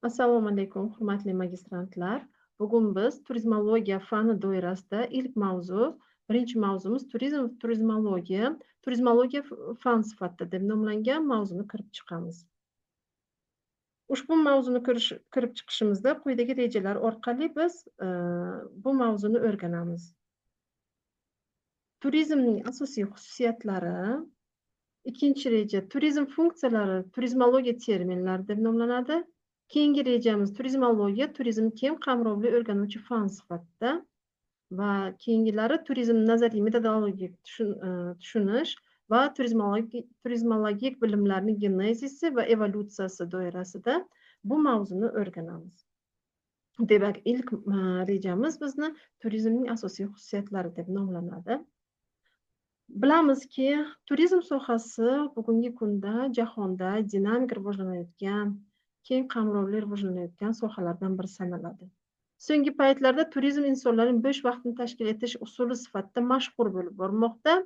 Assalomu alaykum, hurmatli magistrantlar. Bugun biz turizmologiya fani doirasida birinchi mavzumiz turizmologiya, fan sifatida deb nomlangan mavzuni kirib chiqamiz. Ushbu mavzuni kirib chiqishimizda quyidagi rejalar orqali biz bu mavzuni o'rganamiz. Turizmning asosiy xususiyatlari, ikkinchi reja turizm funksiyalari turizmologiya terminlari deb nomlanadi. Keyingi rejamiz turizmologiya, turizm keng qamrovli o'rganuvchi fan sifatida va keyingilari turizm nazariy metodologik tushunish va turizmologik bilimlarning genezisi va evolyutsiyasi doirasida bu mavzuni o'rganamiz. Demak, ilk rejamiz bizni turizmning asosiy xususiyatlari deb nomlanadi. Bilamizki, turizm sohasi bugungi kunda jahonda dinamik rivojlanayotgan, keng qamrovli rivojlanayotgan sohalardan biri sanaladi. So'nggi paytlarda turizm insonlarning bo'sh vaqtini tashkil etish usuli sifatida mashhur bo'lib bormoqda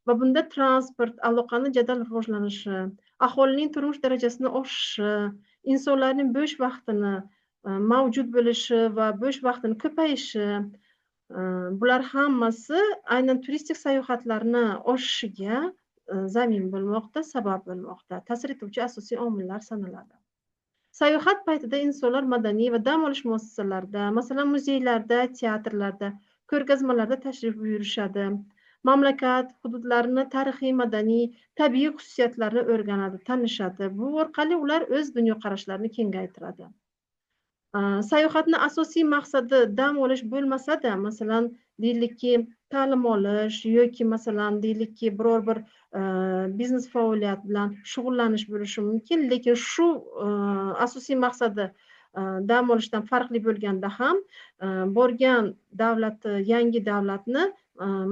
va bunda transport, aloqani jadal rivojlanishi, aholining turmush darajasini oshishi, insonlarning bo'sh vaqtini mavjud bo'lishi va bo'sh vaqtini ko'payishi, bular hammasi aynan turistik sayohatlarni oshishiga zamin bo'lmoqda, sabab bo'lmoqda. Ta'sir etuvchi asosiy omillar sanaladi. Sayohat paytida insonlar madaniy va dam olish muassasalarida, masalan, muzeylarda, teatrlarda, ko'rgazmalarda tashrif buyurishadi. Mamlakat hududlarini tarixiy, madaniy, tabiiy xususiyatlarini o'rganadi, tanishadi. Bu orqali ular o'z dunyoqarashlarini kengaytiradi. Sayohatni asosiy maqsadi dam olish bo'lmasa-da, masalan, deylikki, ta'lim olish yoki masalan, deylikki, biror bir biznes faoliyat bilan shug'ullanish bo'lishi mumkin, lekin shu asosiy maqsadi dam olishdan farqli bo'lganda ham borgan yangi davlatni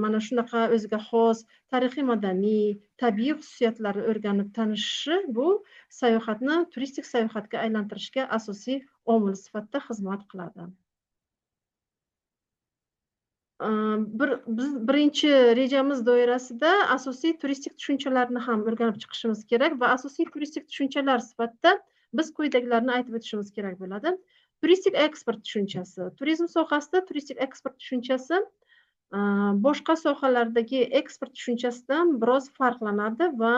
mana shunaqa o'ziga xos tarixiy, madaniy, tabiiy xususiyatlarni o'rganib tanishishi bu sayohatni turistik sayohatga aylantirishga asosiy omil sifatida xizmat qiladi. Biz birinchi rejamiz doirasida asosiy turistik tushunchalarni ham o'rganib chiqishimiz kerak va asosiy turistik tushunchalar sifatida biz quyidagilarni aytib o'tishimiz kerak bo'ladi. Turistik eksport tushunchasi. Turizm sohasida turistik eksport tushunchasi boshqa sohalardagi eksport tushunchasidan biroz farqlanadi va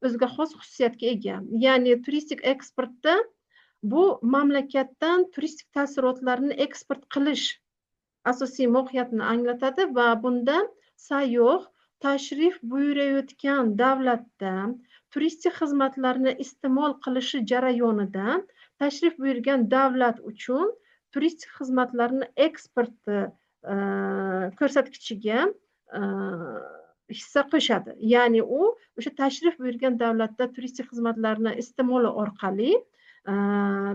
o'ziga xos xususiyatga ega. Ya'ni turistik eksportda bu mamlakatdan turistik taassurotlarni eksport qilish asosiy mohiyatini anglatadi va bunda sayyoh tashrif buyurayotgan davlatda turistik xizmatlarni iste'mol qilishi jarayonida tashrif buyurgan davlat uchun turistik xizmatlarni eksporti ko'rsatkichiga hissa qo'shadi. Ya'ni u o'sha tashrif buyurgan davlatda turistik xizmatlarni iste'moli orqali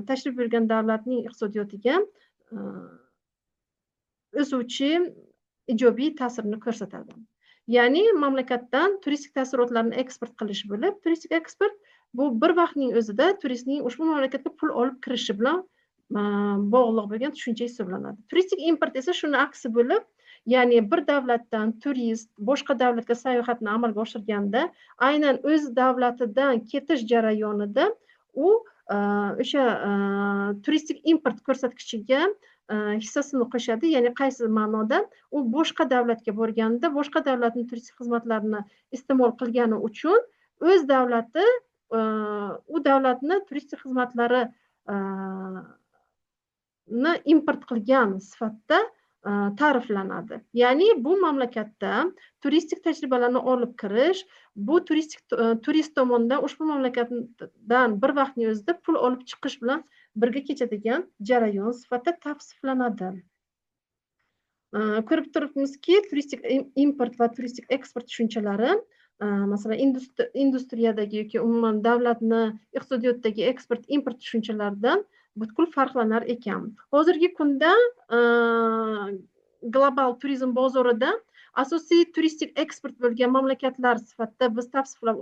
tashrif buyurgan davlatning iqtisodiyotiga o'suvchi ijobiy ta'sirini ko'rsatadi. Ya'ni mamlakatdan turistik taassurotlarni eksport qilish bo'lib, turistik eksport bu bir vaqtning o'zida turistning ushbu mamlakatga pul olib kirishi bilan bog'liq bo'lgan tushuncha hisoblanadi. Turistik import esa shuni aksi bo'lib, ya'ni bir davlatdan turist boshqa davlatga sayohatni amalga oshirganda, aynan o'z davlatidan ketish jarayonida u o'sha turistik import ko'rsatkichiga hissasini qo'shadi, ya'ni qaysi ma'noda u boshqa davlatga borganda boshqa davlatning turistik xizmatlarini iste'mol qilgani uchun o'z davlati u davlatni turistik xizmatlari import qilgan sifatida ta'riflanadi. Ya'ni bu mamlakatda turistik tajribalarni olib kirish, bu turist tomonidan ushbu mamlakatdan bir vaqtning o'zida pul olib chiqish bilan birga kechadigan jarayon sifatida tavsiflanadi. Ko'rib turibmizki, turistik import va turistik eksport tushunchalari masalan industriyadagi yoki umuman davlatni iqtisodiyotdagi eksport import tushunchalaridan butkul farqlanar ekan. Hozirgi kunda global turizm bozorida asosiy turistik eksport bo'lgan mamlakatlar sifatida biz tavsiflab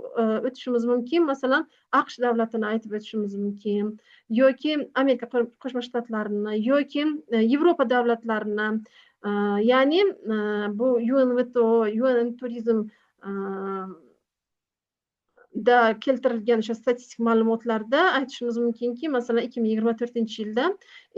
o'tishimiz mumkin. Masalan, AQSh davlatini aytib o'tishimiz mumkin yoki Amerika Qo'shma Shtatlarini yoki Yevropa davlatlarini, ya'ni bu UNWTO, UN Turizm da keltirilgan o'sha statistik ma'lumotlarda aytishimiz mumkinki, masalan 2024-yilda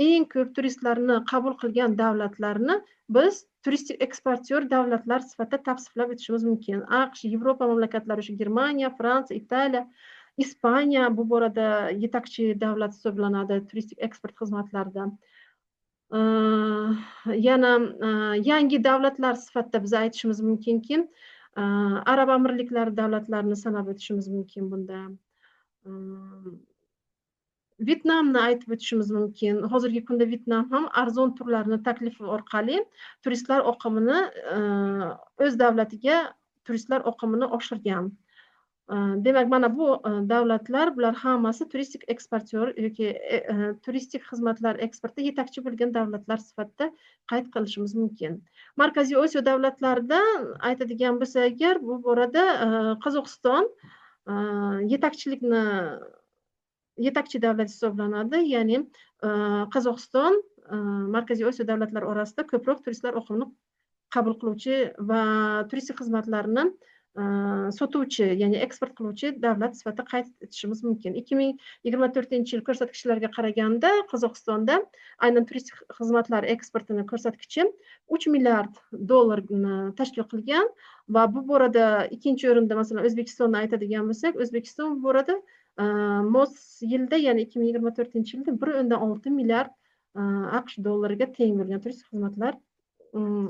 eng ko'p turistlarni qabul qilgan davlatlarni biz turistik eksportyor davlatlar sifatida tavsiflab o'tishimiz mumkin. AQSh, Yevropa mamlakatlari, o'sha Germaniya, Fransiya, Italiya, Ispaniya bu borada yetakchi davlat hisoblanadi turistik eksport xizmatlarida. Yana yangi davlatlar sifatida biz aytishimiz mumkinki, Arab Amirliklari davlatlarini sanab o'tishimiz mumkin bunda. Vyetnamni aytib o'tishimiz mumkin. Hozirgi kunda Vyetnam ham arzon turlarni taklifi orqali turistlar oqimini o'z davlatiga turistlar oqimini oshirgan. Demak, mana bu davlatlar, bular hammasi turistik eksportyor yoki turistik xizmatlar eksportida yetakchi bo'lgan davlatlar sifatida qayd qilishimiz mumkin. Markaziy Osiyo davlatlarida aytadigan bo'lsak agar, bu borada Qozog'iston yetakchi davlat hisoblanadi. Ya'ni Qozog'iston Markaziy Osiyo davlatlari orasida ko'proq turistlar oqimini qabul qiluvchi va turistik xizmatlarni sotuvchi, ya'ni eksport qiluvchi davlat sifatida qayd etishimiz mumkin. 2024-yil ko'rsatkichlariga qaraganda Qozog'istonda aynan turistik xizmatlar eksportini ko'rsatkichi 3 milliard dollarni tashkil qilgan va bu borada ikkinchi o'rinda masalan O'zbekistonni aytadigan bo'lsak, O'zbekiston bu borada mos yilda, ya'ni 2024-yilda 1.6 milliard AQSh dollariga teng bo'lgan turistik xizmatlar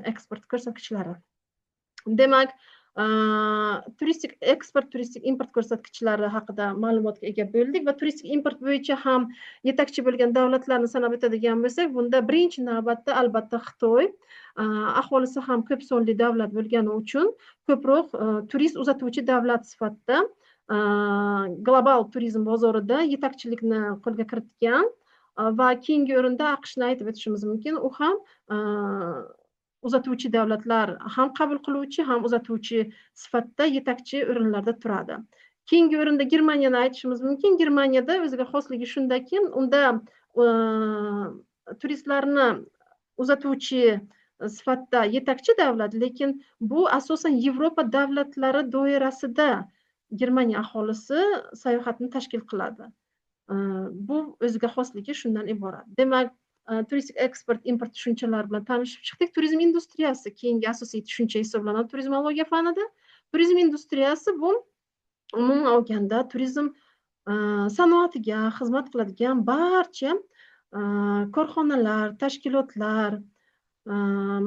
eksport ko'rsatkichlari. Demak, turistik eksport, turistik import ko'rsatkichlari haqida ma'lumotga ega bo'ldik va turistik import bo'yicha ham yetakchi bo'lgan davlatlarni sanab o'tadigan bo'lsak, bunda birinchi navbatda albatta Xitoy, aholisi ham ko'p sonli davlat bo'lgani uchun ko'proq turist uzatuvchi davlat sifatida global turizm bozorida yetakchilikni qo'lga kiritgan va keyingi o'rinda AQShni aytib o'tishimiz mumkin. U ham uzatuvchi davlatlar, ham qabul qiluvchi, ham uzatuvchi sifatida yetakchi o'rinlarda turadi. Keyingi o'rinda Germaniyani aytishimiz mumkin. Germaniyada o'ziga xosligi shundaki, unda turistlarni uzatuvchi sifatida yetakchi davlat, lekin bu asosan Yevropa davlatlari doirasida Germaniya aholisi sayohatni tashkil qiladi. Bu o'ziga xosligi shundan iborat. Demak, turistik eksport, import tushunchalari bilan tanishib chiqdik. Turizm industriyasi keyingi asosiy tushuncha hisoblanadi turizmologiya fanida. Turizm industriyasi bu umuman olganda turizm sanoatiga xizmat qiladigan barcha korxonalar, tashkilotlar,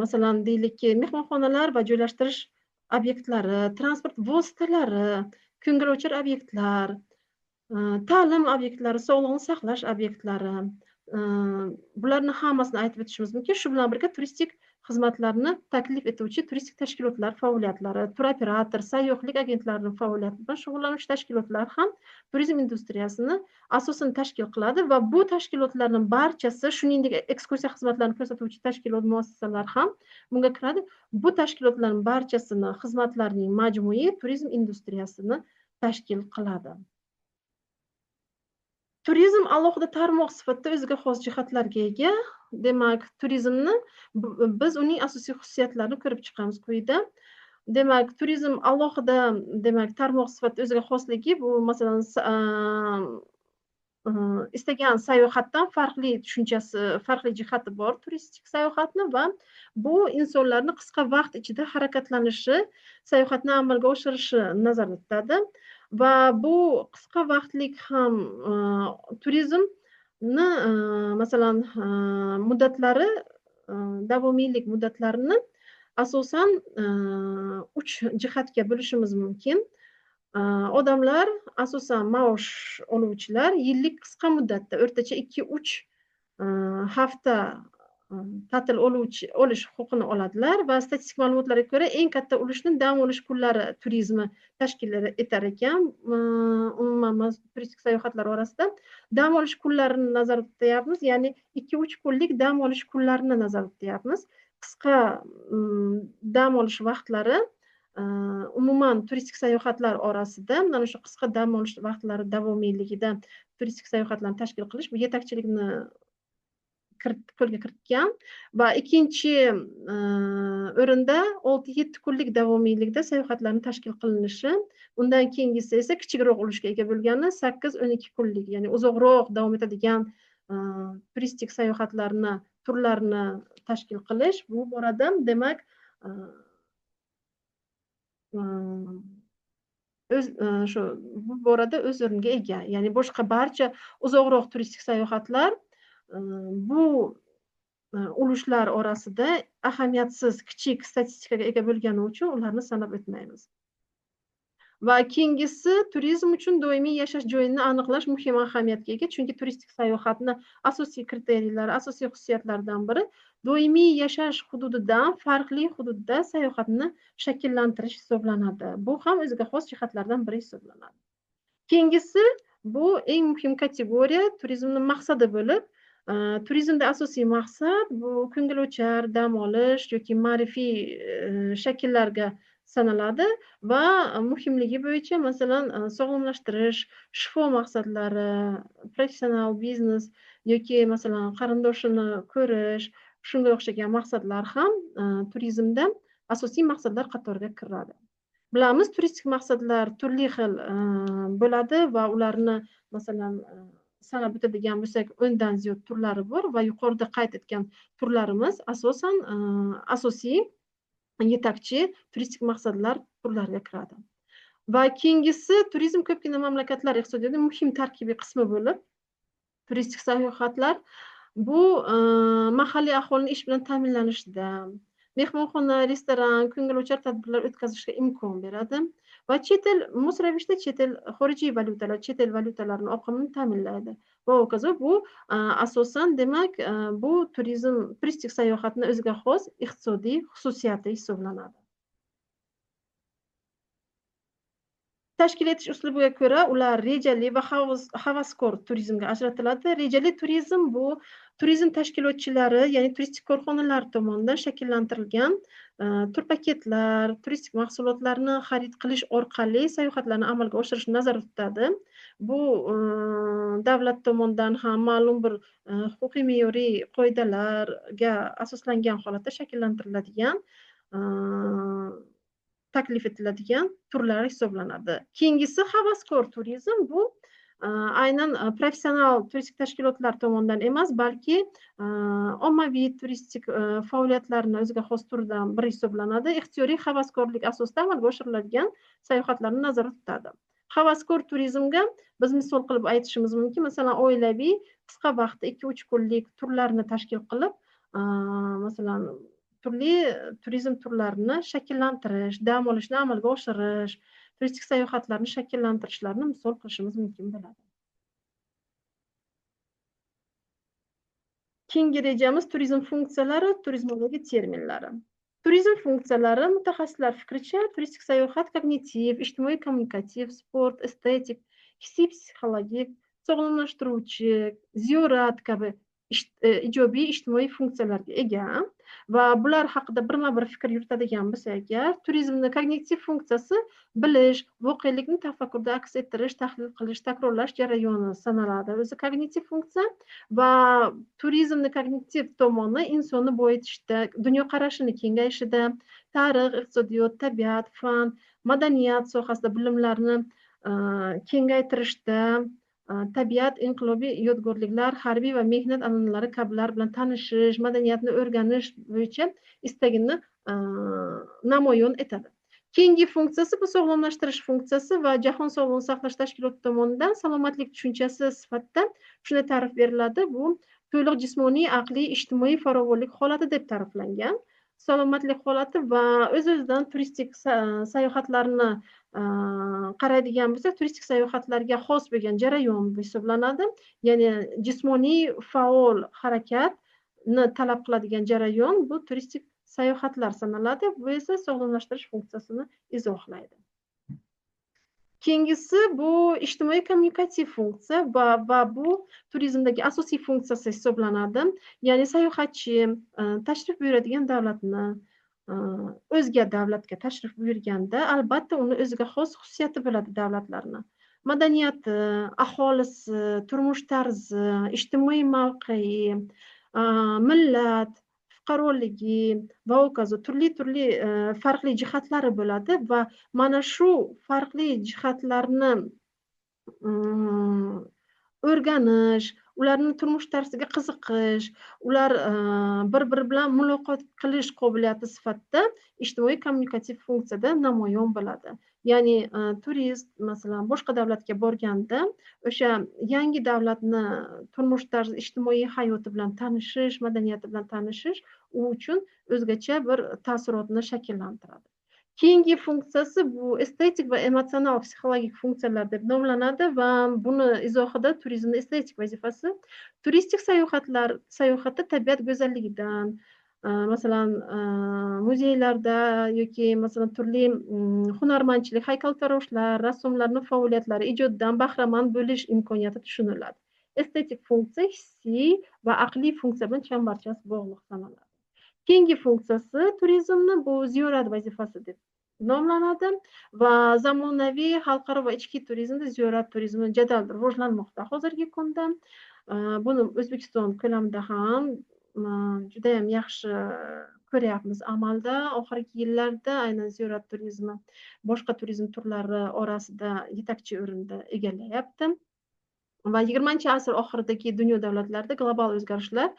masalan deylikki mehmonxonalar va joylashtirish obyektlari, transport vositalari, ko'ngilochar obyektlar, ta'lim obyektlari, sog'liqni saqlash obyektlari, bularni hammasini aytib o'tishimiz mumkin. Shu bilan birga turistik xizmatlarni taklif etuvchi turistik tashkilotlar faoliyatlari, turoperator, sayyohlik agentlarining faoliyati bilan shug'ullanuvchi tashkilotlar ham turizm industriyasini asosan tashkil qiladi va bu tashkilotlarning barchasi, shuningdek ekskursiya xizmatlarini ko'rsatuvchi tashkilot muassasalar ham bunga kiradi. Bu tashkilotlarning barchasini xizmatlarining majmui turizm industriyasini tashkil qiladi. Turizm alohida tarmoq sifatida o'ziga xos jihatlarga ega. Demak, turizmni biz uning asosiy xususiyatlarini ko'rib chiqamiz quyida. Demak, turizm alohida, demak, tarmoq sifatida o'ziga xosligi bu masalan istagan sayohatdan farqli tushunchasi, farqli jihati bor turistik sayohatni va bu insonlarni qisqa vaqt ichida harakatlanishi, sayohatni amalga oshirishi nazarda tutadi. Va bu qisqa vaqtlik ham turizmni masalan muddatlari, davomiylik muddatlarini asosan 3 jihatga bo'lishimiz mumkin. Odamlar asosan maosh oluvchilar yillik qisqa muddatda o'rtacha 2-3 hafta ta'til olish huquqini oladilar va statistik ma'lumotlarga ko'ra eng katta ulushni dam olish kunlari turizmi tashkil etar ekan. Umuman turistik sayohatlar orasida dam olish kunlarini nazarda tutyapmiz, ya'ni 2-3 kunlik dam olish kunlarini nazarda tutyapmiz. Qisqa dam olish vaqtlari umuman turistik sayohatlar orasida mana shu qisqa dam olish vaqtlari davomiyligida turistik sayohatlarni tashkil qilish bu yetakchilikni qo'lga kiritgan va ikkinchi o'rinda 6-7 kunlik davomiylikda sayohatlarni tashkil qilinishi, undan keyingisi esa kichikroq ulushga ega bo'lgani 8-12 kunlik, ya'ni uzoqroq davom etadigan turistik sayohatlarni turlarini tashkil qilish. Bu borada demak shu bu borada o'z o'rniga ega. Ya'ni boshqa barcha uzoqroq turistik sayohatlar bu ulushlar orasida ahamiyatsiz kichik statistikaga ega bo'lgani uchun ularni sanab o'tmaymiz. Va keyingisi turizm uchun doimiy yashash joyini aniqlash muhim ahamiyatga ega, chunki turistik sayohatni asosiy kriteрийлari, asosiy xususiyatlaridan biri doimiy yashash hududidan farqli hududda sayohatni shakllantirish hisoblanadi. Bu ham o'ziga xos jihatlardan biri hisoblanadi. Keyingisi bu eng muhim kategoriya turizmning maqsadi bo'lib, turizmda asosiy maqsad bu ko'ngilochar dam olish yoki ma'rifiy shakllarga sanaladi va muhimligi bo'yicha masalan sog'lomlashtirish, shifo maqsadlari, professional biznes yoki masalan qarindoshini ko'rish, shunga o'xshagan maqsadlar ham turizmda asosiy maqsadlar qatoriga kiradi. Bilamiz, turistik maqsadlar turli xil bo'ladi va ularni masalan sanab o'tadigan bo'lsak 10 dan ziyod turlari bor va yuqorida qayd etgan turlarimiz asosan asosiy yetakchi turistik maqsadlar turlariga kiradi. Va keyingisi turizm ko'pgina mamlakatlar iqtisodiyotida muhim tarkibiy qismi bo'lib, turistik sayohatlar bu mahalliy aholining ish bilan ta'minlanishida, mehmonxona, restoran, ko'ngilochar tadbirlar o'tkazishga imkon beradi va chet el mos ravishda xorijiy valyutalar, chet el valyutalarini oqimini ta'minlaydi. Va hokazo bu asosan demak bu turistik sayohatning o'ziga xos iqtisodiy xususiyati hisoblanadi. Tashkil etish uslubiga ko'ra ular rejali va havaskor turizmga ajratiladi. Rejali turizm bu turizm tashkilotchilari, ya'ni turistik korxonalar tomonidan shakllantirilgan tur paketlar, turistik mahsulotlarni xarid qilish orqali sayohatlarni amalga oshirishni nazarda tutadi. Bu davlat tomonidan ham ma'lum bir huquqiy me'yoriy qoidalarga asoslangan holatda shakllantiriladigan taklif etiladigan turlar hisoblanadi. Keyingisi havaskor turizm bu aynan professional turistik tashkilotlar tomonidan emas, balki ommaviy turistik faoliyatlarni o'ziga xos turdan biri hisoblanadi. Ixtiyoriy havaskorlik asosida amalga oshiriladigan sayohatlarni nazarda tutadi. Havaskor turizmga biz misol qilib aytishimiz mumkin, masalan, oilaviy qisqa vaqtda 2-3 kunlik turlarni tashkil qilib, masalan turli turizm turlarini shakllantirish, dam olishni amalga oshirish, turistik sayohatlarni shakllantirishlarini misol qilishimiz mumkin bo'ladi. Keyingi rejamiz turizm funksiyalari, turizmologiya terminlari. Turizm funksiyalari mutaxassislar fikricha turistik sayohat kognitiv, ijtimoiy kommunikativ, sport, estetik, hissiy psixologik, sog'lomlashtiruvchi, ziyorat kabi ijobiy ijtimoiy funksiyalarga ega va bular haqida birma-bir fikr yuritadigan bo'lsak agar, turizmning kognitiv funksiyasi bilish, voqelikni tafakkurda aks ettirish, tahlil qilish, takrorlash jarayoni sanaladi. O'zi kognitiv funksiya va turizmning kognitiv tomoni insonni boyitishda, dunyoqarashini kengayishida, tarix, iqtisodiyot, tabiat, fan, madaniyat sohasida bilimlarni kengaytirishda, tabiat, inqilobiy yodgorliklar, harbiy va mehnat an'analari kabilar bilan tanishish, madaniyatni o'rganish bo'yicha istagini namoyon etadi. Keyingi funksiyasi bu sog'lomlashtirish funksiyasi va Jahon sog'liqni saqlash tashkiloti tomonidan salomatlik tushunchasi sifatida shunday ta'rif beriladi. Bu to'liq jismoniy, aqliy, ijtimoiy farovonlik holati deb ta'riflangan. Salomatlik holati va o'z-o'zidan turistik sayohatlarni qaraydigan bo'lsak, turistik sayohatlarga xos bo'lgan jarayon hisoblanadi. Ya'ni jismoniy faol harakatni talab qiladigan jarayon bu turistik sayohatlar sanaladi. Bu esa sog'lomlashtirish funksiyasini izohlaydi. Keyingisi bu ijtimoiy kommunikativ funksiya va bu turizmdagi asosiy funksiyasi hisoblanadi. Ya'ni sayohatchi tashrif buyuradigan davlatni o'zga davlatga tashrif buyurganda albatta uni o'ziga xos xususiyati bo'ladi davlatlarni. Madaniyati, aholisi, turmush tarzi, ijtimoiy mavqei, millat, fuqaroligi va hokazo turli farqli jihatlari bo'ladi va mana shu farqli jihatlarni mm, o'rganish, ularni turmush tarziga qiziqish, ular bir-biri bilan muloqot qilish qobiliyati sifatida ijtimoiy kommunikativ funksiyada namoyon bo'ladi. Ya'ni turist masalan boshqa davlatga borganda o'sha yangi davlatni turmush tarzi, ijtimoiy hayoti bilan tanishish, madaniyati bilan tanishish u uchun o'zgacha bir taassurotni shakllantiradi. Keyingi funksiyasi bu estetik va emotsional psixologik funksiyalar deb nomlanadi va buni izohida turizmning estetik vazifasi turistik sayohatda tabiat go'zalligidan, masalan muzeylarda yoki masalan turli hunarmandchilik, haykaltaroshlar, rassomlarning faoliyatlari, ijodidan bahramand bo'lish imkoniyati tushuniladi. Estetik funksiya hissiy va aqliy funksiya bilan chambarchas bog'liq sanaladi. Keyingi funksiyasi turizmni bu ziyorat vazifasi deb nomlanadi va zamonaviy xalqaro va ichki turizmda ziyorat turizmi jadal rivojlanmoqda hozirgi kunda. Buni O'zbekiston ko'lamida ham juda ham yaxshi ko'ryapmiz amalda. Oxirgi yillarda aynan ziyorat turizmi boshqa turizm turlari orasida yetakchi o'rinda egallayapti. Va 20-asr oxiridagi dunyo davlatlarida global o'zgarishlar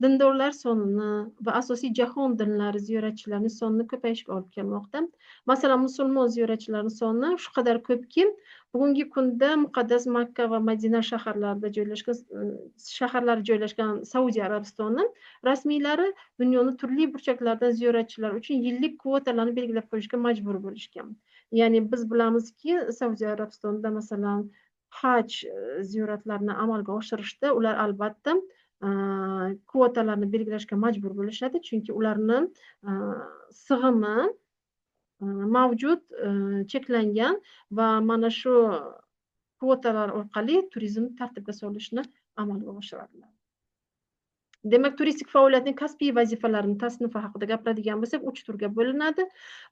dindorlar sonini va asosiy jahon dinlari ziyoratchilarining sonini ko'payishiga olib kelmoqda. Masalan, musulmon ziyoratchilarning soni shu qadar ko'pki, bugungi kunda muqaddas Makka va Madina shaharlari joylashgan Saudiya Arabistoni rasmiylari dunyoni turli burchaklaridan ziyoratchilar uchun yillik kvotalarni belgilab qo'yishga majbur bo'lishgan. Ya'ni biz bilamizki, Saudiya Arabistonida masalan haj ziyoratlarini amalga oshirishda ular albatta kvotalarni belgilashga majbur bo'lishadi, chunki ularni sig'imi mavjud, cheklangan va mana shu kvotalar orqali turizm tartibga solishni amalga oshiradilar. Demak, turistik faoliyatning kasbiy vazifalarini tasnifi haqida gapiradigan bo'lsak, 3 turga bo'linadi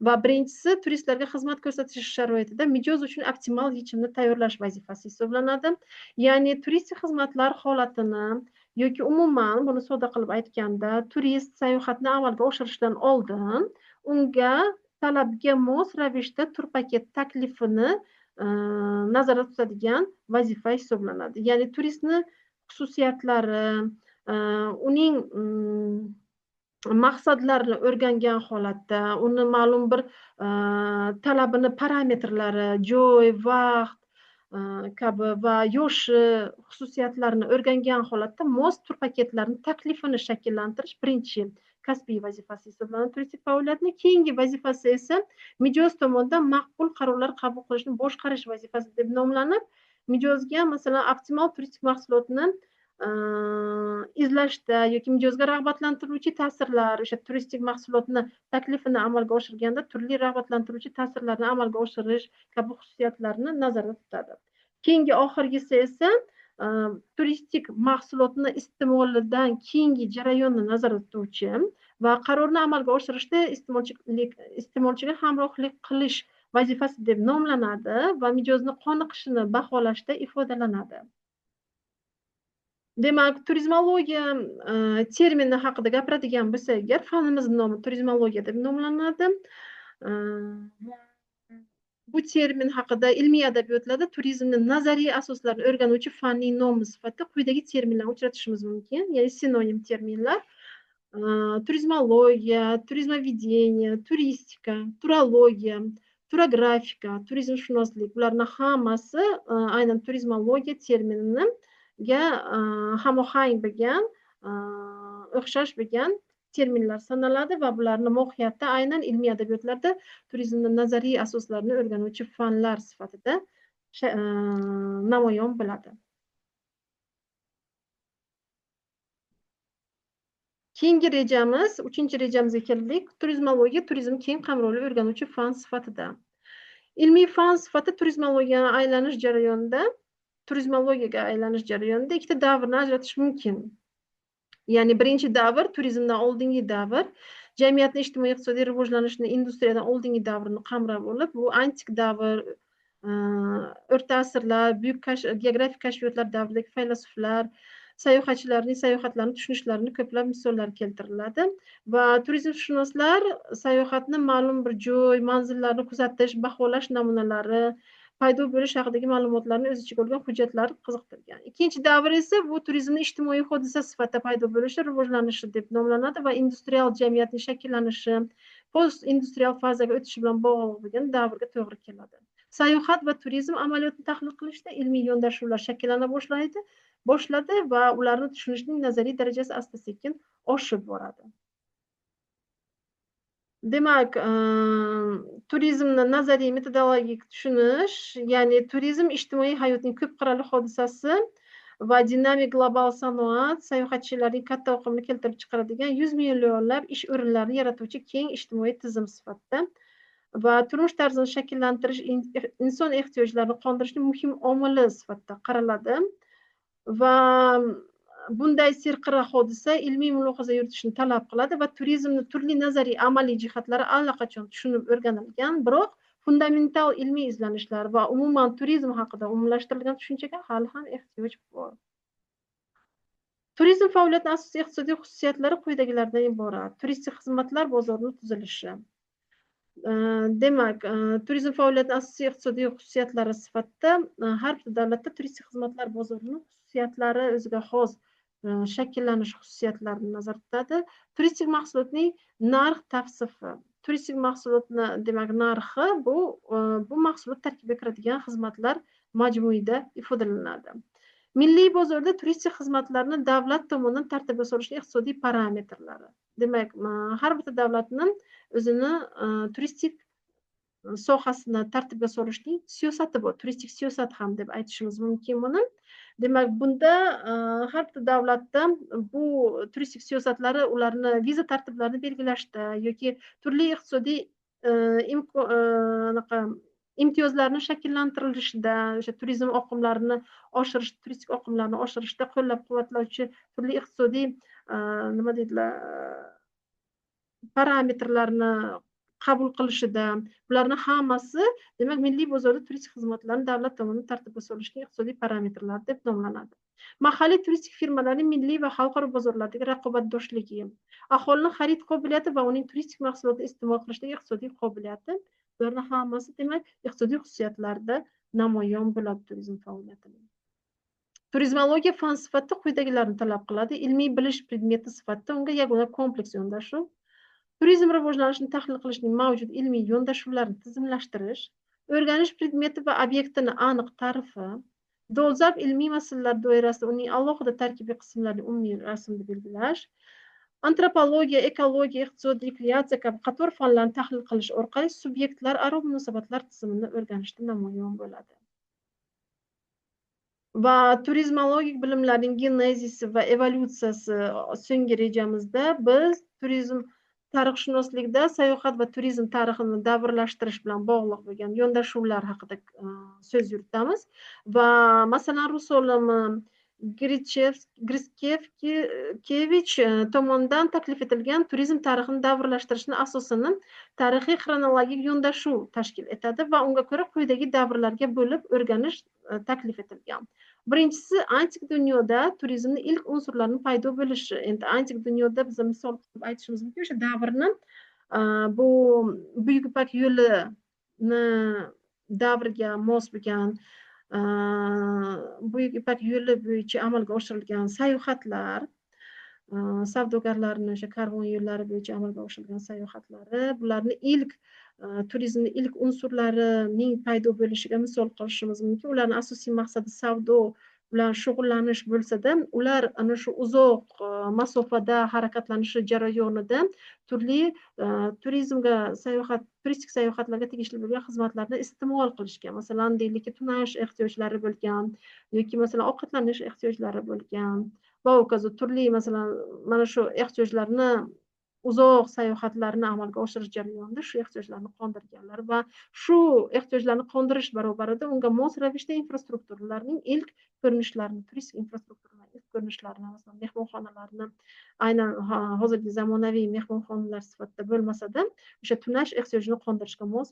va birinchisi turistlarga xizmat ko'rsatish sharoitida mijoz uchun optimal yechimni tayyorlash vazifasi hisoblanadi. Ya'ni turistik xizmatlar holatini yoki umuman buni sodda qilib aytganda, turist sayohatni amalga oshirishdan oldin unga talabga mos ravishda tur paket taklifini nazarda tutadigan vazifa hisoblanadi. Ya'ni turistni xususiyatlari, uning maqsadlarini o'rgangan holatda, uni ma'lum bir talabini, parametrlari, joy, vaqt kabi va yoshi xususiyatlarini o'rgangan holatda mos tur paketlarini taklifini shakllantirish birinchi kasbiy vazifasi hisoblanadi turistik faoliyatni. Keyingi vazifasi esa mijoz tomonidan maqbul qarorlar qabul qilishni boshqarish vazifasi deb nomlanib, mijozga masalan optimal turistik mahsulotni izlashda yoki mijozga rag'batlantiruvchi ta'sirlar, o'sha turistik mahsulotni taklifini amalga oshirganda turli rag'batlantiruvchi ta'sirlarni amalga oshirish kabi xususiyatlarni nazarda tutadi. Keyingi oxirgisi esa turistik mahsulotni iste'molidan keyingi jarayonni nazarda tutuvchi va qarorni amalga oshirishda iste'molchiga hamrohlik qilish vazifasi deb nomlanadi va mijozni qoniqishini baholashda ifodalanadi. Demak, turizmologiya termini haqida gapiradigan bo'lsak, agar fanimizning nomi turizmologiya deb nomlanadi. Bu termin haqida ilmiy adabiyotlarda turizmning nazariy asoslarini o'rganuvchi fanning nomi sifatida quyidagi terminlarni uchratishimiz mumkin, ya'ni sinonim terminlar: turizmologiya, turizmovedение, turistika, turologiya, turografika, turizmshunoslik. Bularning hammasi aynan turizmologiya terminini hamohang bo'lgan, o'xshash bo'lgan terminlar sanaladi va bularning mohiyati aynan ilmiy adabiyotlarda turizmning nazariy asoslarini o'rganuvchi fanlar sifatida namoyon bo'ladi. Keyingi rejamiz, 3-rejamizga keldik. Turizmologiya turizm keng qamrovli o'rganuvchi fan sifatida. Ilmiy fan sifatida turizmologiyaga aylanish jarayonida ikkita davrni ajratish mumkin. Ya'ni birinchi davr turizmdan oldingi davr, jamiyatning ijtimoiy-iqtisodiy rivojlanishini industriyadan oldingi davrini qamrab olib, bu antik davr, o'rta asrlar, buyuk geografik kashfiyotlar davridagi faylasuflar sayohatchilarning sayohatlarni tushunishlarini ko'plab misollar keltiriladi va turizmshunoslar sayohatni ma'lum bir joy, manzillarni kuzatish, baholash namunalari paydo bo'lish haqidagi ma'lumotlarni o'z ichiga olgan hujjatlar qiziqtirgan. Ikkinchi davr esa bu turizmning ijtimoiy hodisa sifatida paydo bo'lishi, rivojlanishi deb nomlanadi va industrial jamiyatning shakllanishi, post industrial fazaga o'tishi bilan bog'liq bo'lgan davrga to'g'ri keladi. Sayohat va turizm amaliyotni tahlil qilishda ilmiy yondashuvlar shakllana boshladi va ularni tushunishning nazariy darajasi asta-sekin oshib boradi. Demak, turizmni nazariy metodologik tushunish, ya'ni turizm ijtimoiy hayotning ko'p qirrali hodisasi va dinamik global sanoat sayohatchilarning katta oqimini keltirib chiqaradigan 100 millionlab ish o'rinlarini yaratuvchi keng ijtimoiy tizim sifatida va turmush tarzini shakllantirish, inson ehtiyojlarini qondirishning muhim omili sifatida qaraladi va bunday serqirra hodisa ilmiy mulohaza yuritishni talab qiladi va turizmni turli nazariy amaliy jihatlari allaqachon tushunib o'rganilgan, biroq fundamental ilmiy izlanishlar va umuman turizm haqida umumlashtirilgan tushunchaga hali ham ehtiyoj bor. Turizm faoliyatining asosiy iqtisodiy xususiyatlari quyidagilardan iborat. Turistik xizmatlar bozorining tuzilishi. Demak, turizm faoliyatining asosiy iqtisodiy xususiyatlari sifatida har bir davlatda turistik xizmatlar bozorining xususiyatlari o'ziga xos shakllanish xususiyatlarini nazarda tutadi. Turistik mahsulotning narx tavsifi. Turistik mahsulotni, demak, narxi bu mahsulot tarkibiga kiradigan xizmatlar majmuida ifodalanadi. Milliy bozorda turistik xizmatlarni davlat tomonidan tartibga solishning iqtisodiy parametrlari. Demak, har bir davlatning o'zini turistik sohasini tartibga solishning siyosati bor. Turistik siyosat ham deb aytishimiz mumkin buni. Demak, bunda har bir davlatda bu turistik siyosatlari ularni viza tartiblarini belgilashda yoki turli iqtisodiy imtiyozlarni shakllantirilishida, o'sha turistik oqimlarni oshirishda qo'llab-quvvatlovchi turli iqtisodiy nima deydilar, parametrlarni qabul qilishida, bularning hammasi, demak, milliy bozorda turistik xizmatlarni davlat tomonidan tartibga solishning iqtisodiy parametrlari deb nomlanadi. Mahalliy turistik firmalarning milliy va xalqaro bozorlardagi raqobatdoshligi, aholining xarid qobiliyati va uning turistik mahsulotni iste'mol qilishdagi iqtisodiy qobiliyati, bularning hammasi, demak, iqtisodiy xususiyatlarda namoyon bo'ladi turizm faoliyatining. Turizmologiya fan sifatida quyidagilarni talab qiladi. Ilmiy bilish predmeti sifatida unga yagona kompleks yondashuv, turizm rivojlanishini tahlil qilishning mavjud ilmiy yondashuvlarini tizimlashtirish, o'rganish predmeti va obyektini aniq ta'rifi, dolzarb ilmiy masalalar doirasida uning alohida tarkibiy qismlarini umumiy rasmda belgilash, antropologiya, ekologiya, iqtisod, rekreatsiya kabi qator fanlarni tahlil qilish orqali subyektlararo munosabatlar tizimini o'rganishda namoyon bo'ladi. Va turizmologik bilimlarning genezisi va evolyutsiyasi so'nggi rejamizda biz turizm tarixshunoslikda sayohat va turizm tarixini davrlashtirish bilan bog'liq bo'lgan yondashuvlar haqida so'z yuritamiz va masalan rus olimi Grishkevich tomonidan taklif etilgan turizm tarixini davrlashtirishni asosini tarixiy xronologik yondashuv tashkil etadi va unga ko'ra quyidagi davrlarga bo'lib o'rganish taklif etilgan. Birinchisi, antik dunyoda turizmning ilk unsurlarining paydo bo'lishi. Endi antik dunyoda biz misol qilib aytishimiz mumkin, o'sha davrni bu Buyuk Ipak yo'lini davriga mos bo'lgan Buyuk Ipak yo'li bo'yicha amalga oshirilgan sayohatlar, savdogarlarning o'sha karvon yo'llari bo'yicha amalga oshirilgan sayohatlari, bularni ilk turizmning ilk unsurlarining paydo bo'lishiga misol qilishimiz mumkin. Ularning asosiy maqsadi savdo bilan shug'ullanish bo'lsa-da, ular ana shu uzoq masofada harakatlanishi jarayonida turli turizmga turistik sayohatlarga tegishli bo'lgan xizmatlarni iste'mol qilishgan. Masalan, deylikki, tunash ehtiyojlari bo'lgan yoki masalan ovqatlanish ehtiyojlari bo'lgan va hokazo turli masalan mana shu ehtiyojlarni uzoq sayohatlarni amalga oshirish jarayonida shu ehtiyojlarni qondirganlar va shu ehtiyojlarni qondirish barobarida unga mos ravishda infrastrukturalarning ilk ko'rinishlarini, turistik infrastrukturalarning ilk ko'rinishlarini, masalan, mehmonxonalarni aynan hozirgi zamonaviy mehmonxonalar sifatida bo'lmasa-da, o'sha tunash ehtiyojini qondirishga mos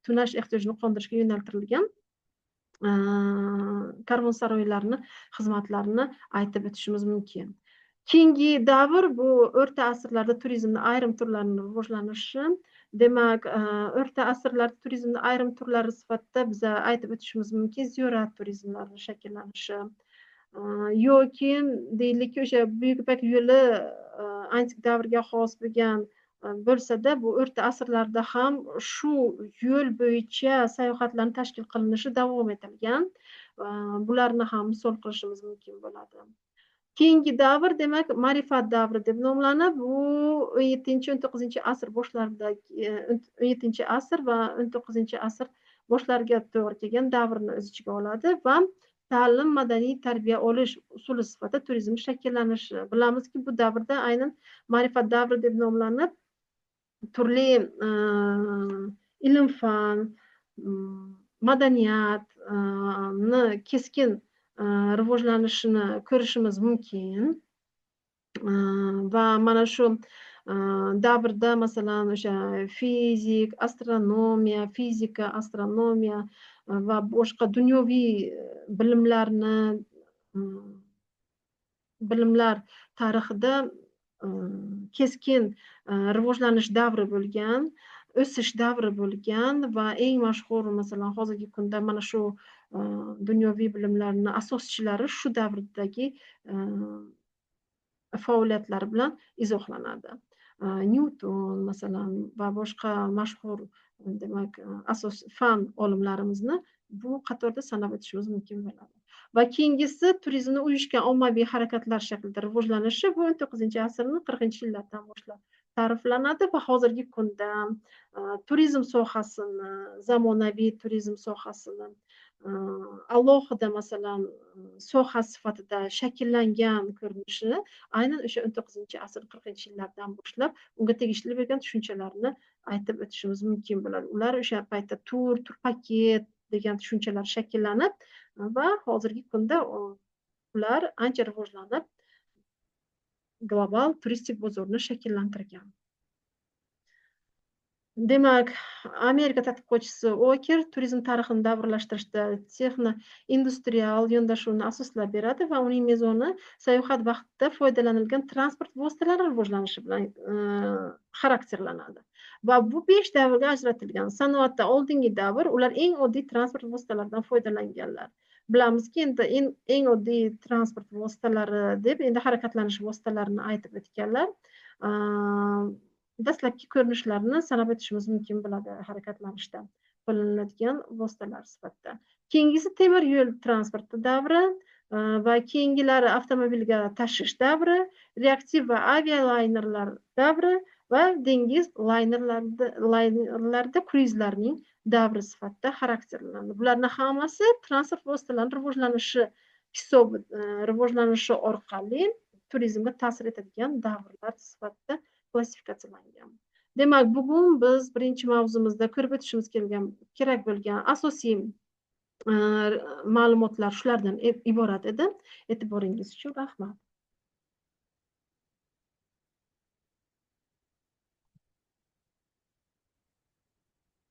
tunash ehtiyojini qondirishga yo'naltirilgan karvonsaroylarni xizmatlarini aytib o'tishimiz mumkin. Keyingi davr bu o'rta asrlarda turizmni ayrim turlarining rivojlanishi. Demak, o'rta asrlarda turizmni ayrim turlari sifatida biz aytib o'tishimiz mumkin ziyorat turizmlari shakllanishi. Yoki deylikki o'sha Buyuk Ipak yo'li antik davrga xos bo'lgan bo'lsa-da, bu o'rta asrlarda ham shu yo'l bo'yicha sayohatlarni tashkil qilinishi davom etilgan. Bularni ham misol qilishimiz mumkin bo'ladi. Keyingi davr demak ma'rifat davri deb nomlanib, bu 17-19 asr boshlaridagi 17-asr va 19-asr boshlariga to'g'ri kelgan davrni o'z ichiga oladi va ta'lim, madaniy tarbiya olish usuli sifatida turizm shakllanishi. Bilamizki, bu davrda aynan ma'rifat davri deb nomlanib, turli ilm-fan, madaniyatni keskin rivojlanishini ko'rishimiz mumkin. Va mana shu davrda masalan o'sha fizika, astronomiya va boshqa dunyoviy bilimlar tarixida keskin rivojlanish davri bo'lgan, o'sish davri bo'lgan va eng mashhur masalan hozirgi kunda mana shu dunyoviy bilimlarni asoschilari shu davrdagi faoliyatlari bilan izohlanadi. Nyuton masalan va boshqa mashhur demak asos fan olimlarimizni bu qatorda sanab o'tishimiz mumkin bo'ladi. Va keyingisi turizmni uyushgan ommaviy harakatlar shaklida rivojlanishi bu 19-asrning 40-yillardan boshlab ta'riflanadi va hozirgi kunda turizm sohasini, zamonaviy turizm sohasini alohida masalan soha sifatida shakllangan ko'rinishi aynan o'sha 19-asr 40-yillardan boshlab unga tegishli bo'lgan tushunchalarni aytib o'tishimiz mumkin bo'ladi. Ular o'sha paytda tur paket degan tushunchalar shakllanib va hozirgi kunda ular ancha rivojlanib global turistik bozorni shakllantirgan. Demak, Amerika tadqiqotchisi Oker turizm tarixini davrlashtirishda texno-industrial yondashuvni asoslab beradi va uning mezoni sayohat vaqtida foydalanilgan transport vositalari rivojlanishi bilan xarakterlanadi. Va bu 5 davrga ajratilgan. Sanoatda oldingi davr, ular eng oddiy transport vositalaridan foydalanganlar. Bilamizki, endi eng oddiy transport vositalari deb endi harakatlanish vositalarini aytib o'tganlar. Dastlabki ko'rinishlarini sanab o'tishimiz mumkin bo'ladi harakatlanishda qo'llaniladigan vositalar sifatida. Keyingisi temir yo'l transporti davri va keyingilari avtomobilga tashish davri, reaktiv va avialaynerlar davri va dengiz laynerlarida kruizlarning davri sifatida xarakterlanadi. Bularning hammasi transport vositalarining rivojlanishi orqali turizmga ta'sir etadigan davrlar sifatida klassifikatsiyalangan. Demak, bugun biz birinchi mavzumizda ko'rib o'tishimiz kerak bo'lgan asosiy ma'lumotlar shulardan iborat edi. E'tiboringiz uchun rahmat.